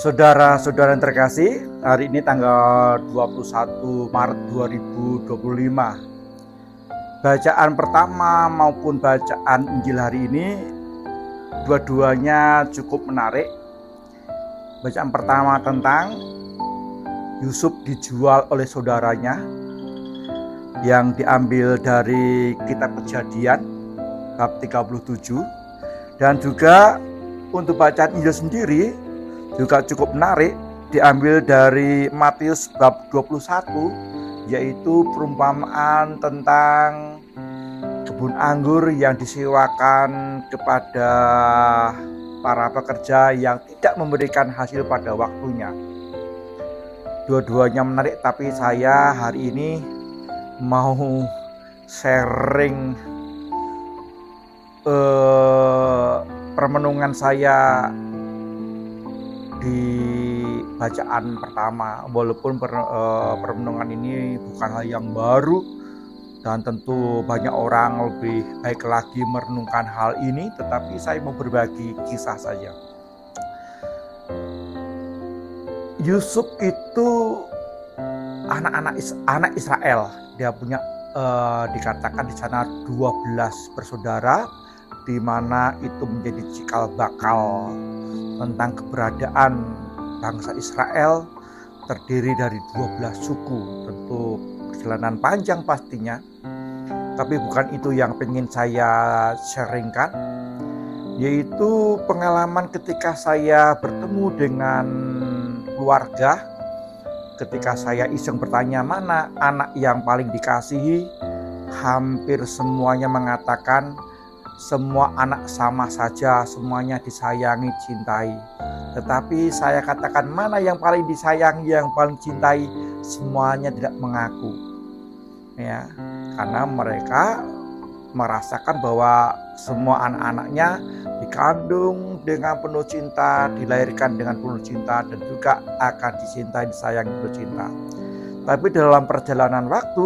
Saudara-saudara yang terkasih, hari ini tanggal 21 Maret 2025. Bacaan pertama maupun bacaan Injil hari ini dua-duanya cukup menarik. Bacaan pertama tentang Yusuf dijual oleh saudaranya yang diambil dari kitab Kejadian bab 37, dan juga untuk bacaan Injil sendiri juga cukup menarik, diambil dari Matius bab 21, yaitu perumpamaan tentang kebun anggur yang disewakan kepada para pekerja yang tidak memberikan hasil pada waktunya. Dua-duanya menarik, tapi saya hari ini mau sharing permenungan saya di bacaan pertama, walaupun permenungan ini bukan hal yang baru dan tentu banyak orang lebih baik lagi merenungkan hal ini, tetapi saya mau berbagi kisah saja. Yusuf itu anak Israel. Dia punya dikatakan di sana 12 bersaudara, di mana itu menjadi cikal bakal tentang keberadaan bangsa Israel, terdiri dari 12 suku. Tentu perjalanan panjang pastinya, tapi bukan itu yang ingin saya sharingkan, yaitu pengalaman ketika saya bertemu dengan keluarga. Ketika saya iseng bertanya mana anak yang paling dikasihi, hampir semuanya mengatakan semua anak sama saja, semuanya disayangi, cintai. Tetapi saya katakan mana yang paling disayangi, yang paling cintai, semuanya tidak mengaku. Ya, karena mereka merasakan bahwa semua anak-anaknya dikandung dengan penuh cinta, dilahirkan dengan penuh cinta, dan juga akan dicintai, disayangi penuh cinta. Tapi dalam perjalanan waktu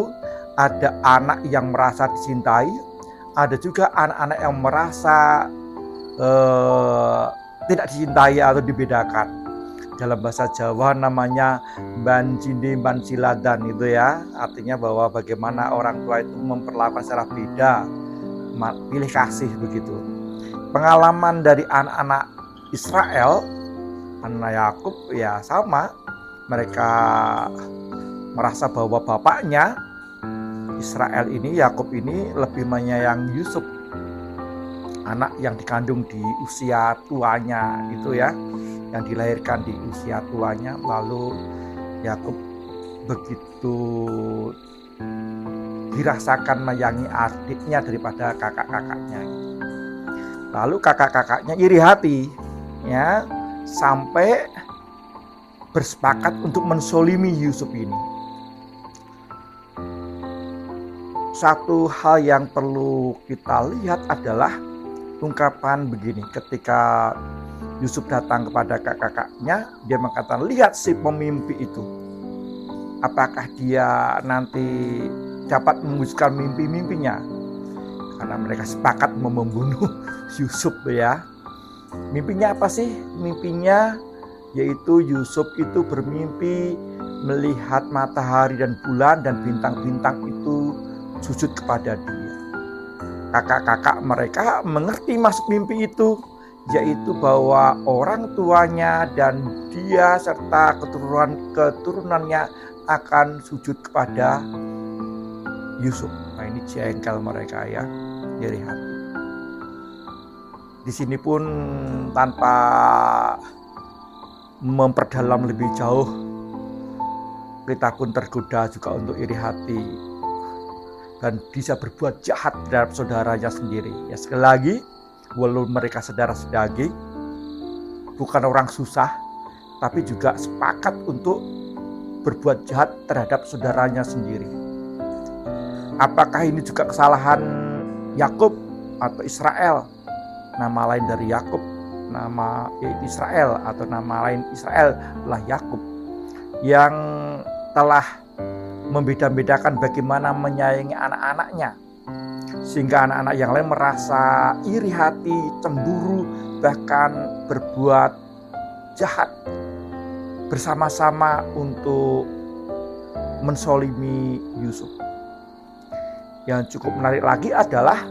ada anak yang merasa dicintai, ada juga anak-anak yang merasa tidak dicintai atau dibedakan. Dalam bahasa Jawa namanya banjini bansiladan itu ya, artinya bahwa bagaimana orang tua itu memperlakukan secara beda, pilih kasih begitu. Pengalaman dari anak-anak Israel, anak Yakub ya sama, mereka merasa bahwa bapaknya Israel ini, Yakub ini lebih menyayangi Yusuf, anak yang dikandung di usia tuanya itu ya, yang dilahirkan di usia tuanya. Lalu Yakub begitu dirasakan menyayangi adiknya daripada kakak-kakaknya. Lalu kakak-kakaknya iri hati ya, sampai bersepakat untuk mensolimi Yusuf ini. Satu hal yang perlu kita lihat adalah ungkapan begini, ketika Yusuf datang kepada kakak-kakaknya, dia mengatakan, lihat si pemimpi itu, apakah dia nanti dapat mewujudkan mimpi-mimpinya? Karena mereka sepakat membunuh Yusuf ya. Mimpinya apa sih? Mimpinya yaitu Yusuf itu bermimpi melihat matahari dan bulan dan bintang-bintang itu sujud kepada dia. Kakak-kakak mereka mengerti maksud mimpi itu, yaitu bahwa orang tuanya dan dia serta keturunannya akan sujud kepada Yusuf. Nah, ini jengkel mereka ya, iri hati. Di sini pun tanpa memperdalam lebih jauh, kita pun tergoda juga untuk iri hati dan bisa berbuat jahat terhadap saudaranya sendiri. Ya, sekali lagi, walaupun mereka saudara sedaging, bukan orang susah, tapi juga sepakat untuk berbuat jahat terhadap saudaranya sendiri. Apakah ini juga kesalahan Yakub atau Israel? Nama lain dari Yakub, nama yaitu Israel, atau nama lain Israel adalah Yakub, yang telah membeda-bedakan bagaimana menyayangi anak-anaknya, sehingga anak-anak yang lain merasa iri hati, cemburu, bahkan berbuat jahat bersama-sama untuk mensolimi Yusuf. Yang cukup menarik lagi adalah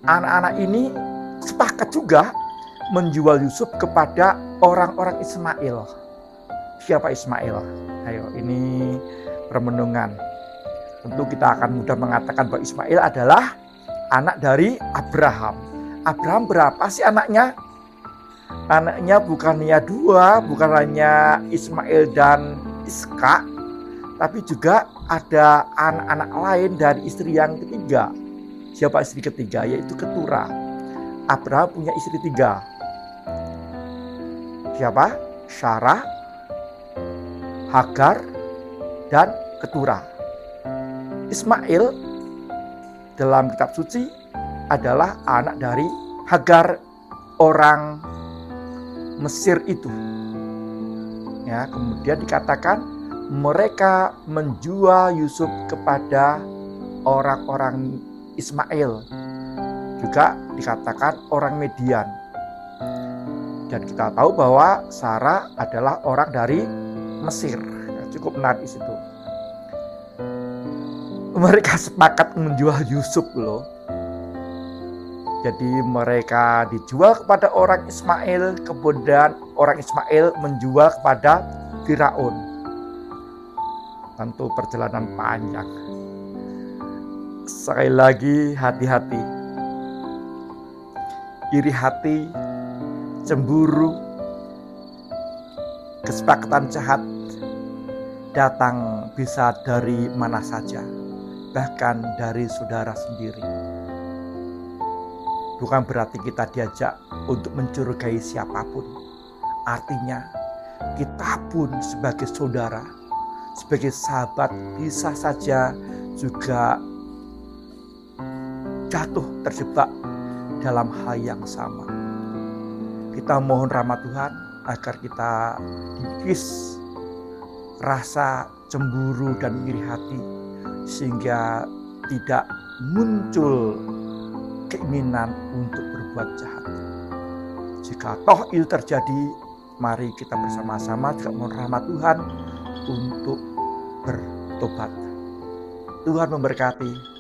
anak-anak ini sepakat juga menjual Yusuf kepada orang-orang Ismail. Siapa Ismail? Ayo, ini permenungan. Tentu kita akan mudah mengatakan bahwa Ismail adalah anak dari Abraham. Abraham berapa sih anaknya? Anaknya bukan hanya dua, bukan hanya Ismail dan Ishak, tapi juga ada anak-anak lain dari istri yang ketiga. Siapa istri ketiga? Yaitu Keturah. Abraham punya istri tiga. Siapa? Sarah, Hagar, dan Keturah. Ismail dalam kitab suci adalah anak dari Hagar, orang Mesir itu. Ya, kemudian dikatakan mereka menjual Yusuf kepada orang-orang Ismail. Juga dikatakan orang Median. Dan kita tahu bahwa Sarah adalah orang dari Mesir. Ya, cukup menarik di situ. Mereka sepakat menjual Yusuf loh. Jadi mereka dijual kepada orang Ismail, kemudian orang Ismail menjual kepada Firaun. Tentu perjalanan panjang. Sekali lagi hati-hati. Iri hati, cemburu, kesepakatan jahat datang bisa dari mana saja, bahkan dari saudara sendiri. Bukan berarti kita diajak untuk mencurigai siapapun. Artinya kita pun sebagai saudara, sebagai sahabat bisa saja juga jatuh terjebak dalam hal yang sama. Kita mohon rahmat Tuhan agar kita dikikis rasa cemburu dan iri hati, sehingga tidak muncul keinginan untuk berbuat jahat. Jika toh itu terjadi, mari kita bersama-sama juga mohon rahmat Tuhan untuk bertobat. Tuhan memberkati.